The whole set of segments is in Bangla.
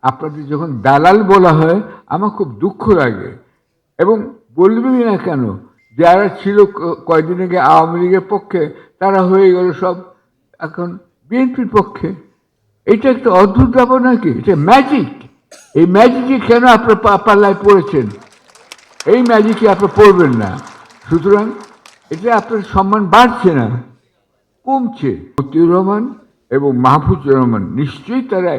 আপনাদের যখন দালাল বলা হয় আমার খুব দুঃখ লাগে। এবং বলবেই না কেন, যারা ছিল কয়দিন আগে আওয়ামী লীগের পক্ষে তারা হয়ে গেল সব এখন বিএনপির পক্ষে। এটা একটা অদ্ভুত ব্যাপার নাকি? এটা ম্যাজিক। এই ম্যাজিকে কেন আপনার পাল্লায় পড়েছেন? এই ম্যাজিকে আপনি পড়বেন না। সুতরাং এটা আপনার সম্মান বাড়ছে না, কমছে। মতিউর রহমান এবং মাহফুজুর রহমান নিশ্চয়ই তারা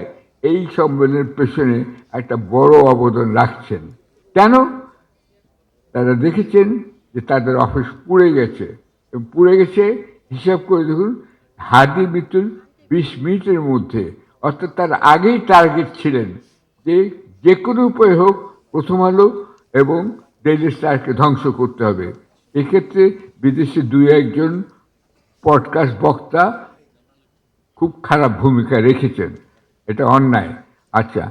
এই সম্মেলনের পেছনে একটা বড় অবদান রাখছেন। কেন? তারা দেখেছেন যে তাদের অফিস পুড়ে গেছে, এবং পুড়ে গেছে হিসাব করে দেখুন হাদির মৃত্যুর 20 মিনিটের মধ্যে, অর্থাৎ তার আগেই টার্গেট ছিলেন যে যে কোনো উপায় হোক প্রথম আলো এবং ডেইলি স্টারকে ধ্বংস করতে হবে। এক্ষেত্রে বিদেশে 2-1 জন পডকাস্ট বক্তা খুব খারাপ ভূমিকা রেখেছেন, এটা অন্যায়। আচ্ছা,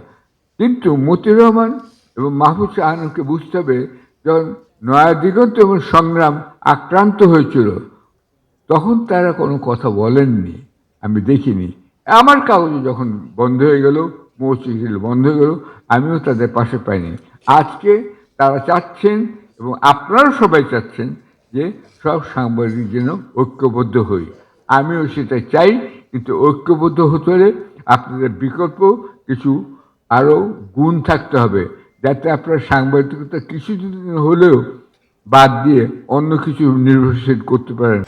কিন্তু মতিউর রহমান এবং মাহফুজ আহমদকে বুঝতে হবে, যখন নয়া দিগন্ত এবং সংগ্রাম আক্রান্ত হয়েছিল তখন তারা কোনো কথা বলেননি, আমি দেখিনি। আমার কাগজে যখন বন্ধ হয়ে গেল, মৌচিক বন্ধ হয়ে গেল, আমিও তাদের পাশে পাইনি। আজকে তারা চাচ্ছেন এবং আপনারাও সবাই চাচ্ছেন যে সব সাংবাদিক যেন ঐক্যবদ্ধ হই। আমিও সেটা চাই, কিন্তু ঐক্যবদ্ধ হতে হলে আপনাদের বিকল্প কিছু আরও গুণ থাকতে হবে, যাতে আপনার সাংবাদিকতা কিছু দিন হলেও বাদ দিয়ে অন্য কিছু নির্ভরশীল করতে পারেন।